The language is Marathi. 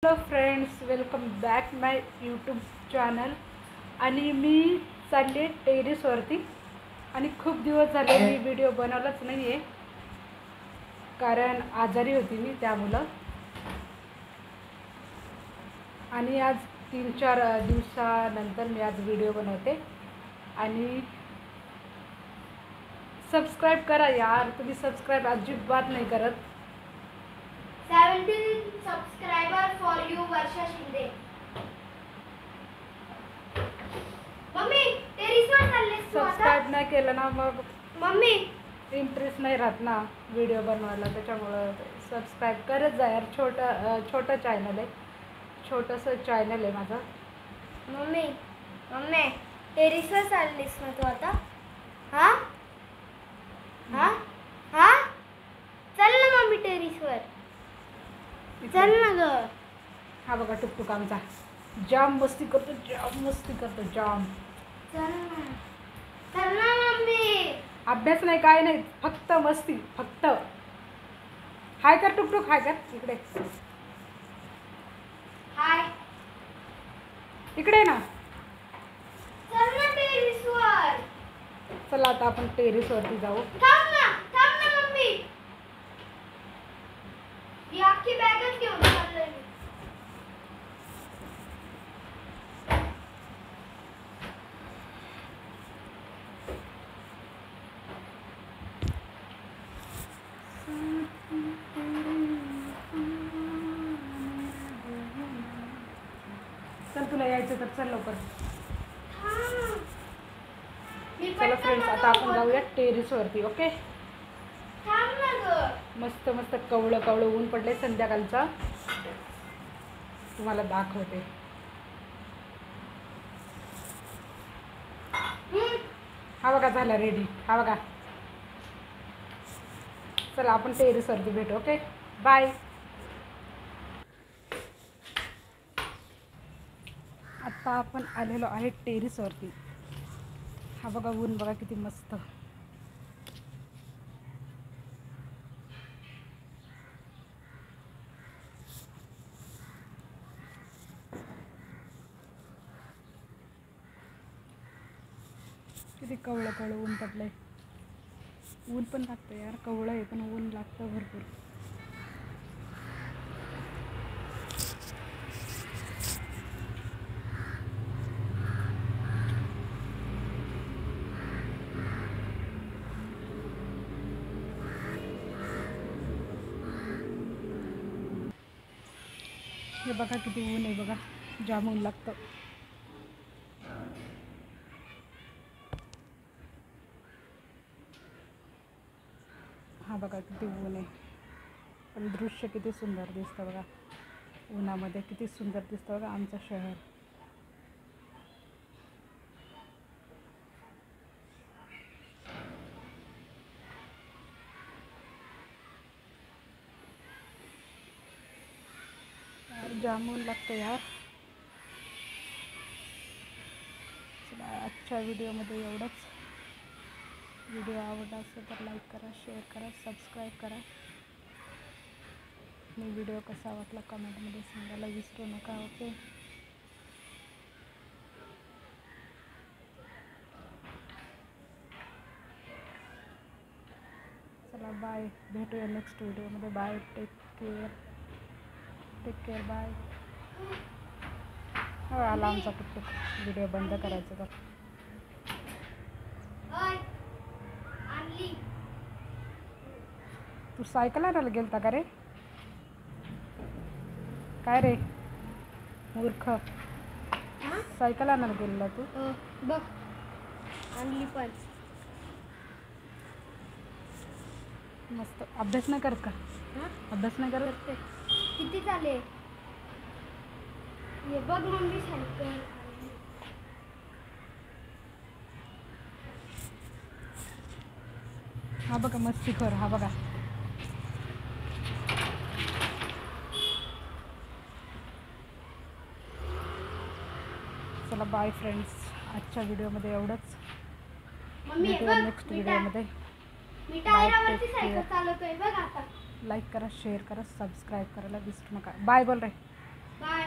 हॅलो फ्रेंड्स, वेलकम बॅक माय यूट्यूब चॅनल. आणि मी चालले टेरेसवरती आणि खूप दिवस झाले मी व्हिडिओ बनवलाच नाही आहे, कारण आजारी होती मी त्यामुळं. आणि आज 3-4 दिवसानंतर मी आज व्हिडिओ बनवते. आणि सबस्क्राईब करा यार, तुम्ही सबस्क्राईब अजिबात नाही करत. 17 subscriber for you, Varsha Shinde. Mummy टेरेसवर चाललेस तू आता? सबस्क्राईब नाही केलं ना मग मम्मी इंटरेस्ट नाही राहत ना व्हिडिओ बनवायला, त्याच्यामुळं सबस्क्राईब करत जा यार. छोटं चॅनल आहे, छोटंसं चॅनल आहे माझं. मम्मी मम्मी टेरेसवर चाललीस ना तू आता? हा हा हा चल ना मम्मी टेरेसवर चल ना ग. हा बघा टुकटुक आमचा जाम मस्ती करतो, जाम. चल ना मम्मी. अभ्यास नाही, काय नाही, फक्त मस्ती, फक्त. हाय कर टुकटुक, हाय कर. हाय. इकडे ना. चल ना टेरेसवर. चला आता आपण टेरेसवरती जाऊ. थांब ना मम्मी. ही अख्खी बॅगच घेऊन चाललोय मी. चल, तुला यायचं तर चल लवकर. मी चला फ्रेंड्स, आता आपण जाऊया टेरेसवरती. ओके. थांब ना ग. मस्त मस्त कवळं ऊन पडले संध्याकाळचा, तुम्हाला दाखवते. हा बघा झाला रेडी. हा बघा. चला आपण टेरेसवरती भेटू. Okay, bye. आता आपण आलेलो आहे टेरेसवरती. हा बघा ऊन, बघा किती मस्त. किती कवळं ऊन पडलंय. ऊन पण लागतं यार, कवळं आहे पण ऊन लागतं भरपूर. हे बघा किती ऊन आहे, बघा जाम ऊन लागतं. हा बघा किती ऊन आहे, पण दृश्य किती सुंदर दिसतं बघा. उन्हामध्ये किती सुंदर दिसतं बघा आमचं शहर. जाम ऊन लागतं यार. चला, आजच्या व्हिडिओमध्ये एवढंच. व्हिडिओ आवडला असेल तर लाईक करा, शेअर करा, सबस्क्राईब करा. मी व्हिडिओ कसा वाटला कमेंटमध्ये सांगायला विसरू नका. ओके. चला बाय, भेटूया नेक्स्ट व्हिडिओमध्ये. Bye, take care, bye. हो, आला आमचा टुकटुक. व्हिडिओ बंद करायचं तर. तू सायकल आणायला गेलता का रे? काय रे मूर्ख, सायकल आणायला गेलेला तू? बघ आणली पण. मस्त. अभ्यास नाही करत का? अभ्यास नाही करत? किती झाले? ये बघ मम्मी सायकल. हा बघा मस्तीखोर. हा बघा. चला बाय फ्रेंड्स, आजच्या व्हिडिओमध्ये एवढंच. भेटूया नेक्स्ट व्हिडिओमध्ये. लाईक करा, शेअर करा, सबस्क्राईब करायला विसरू नका. बाय बोल रे. बाय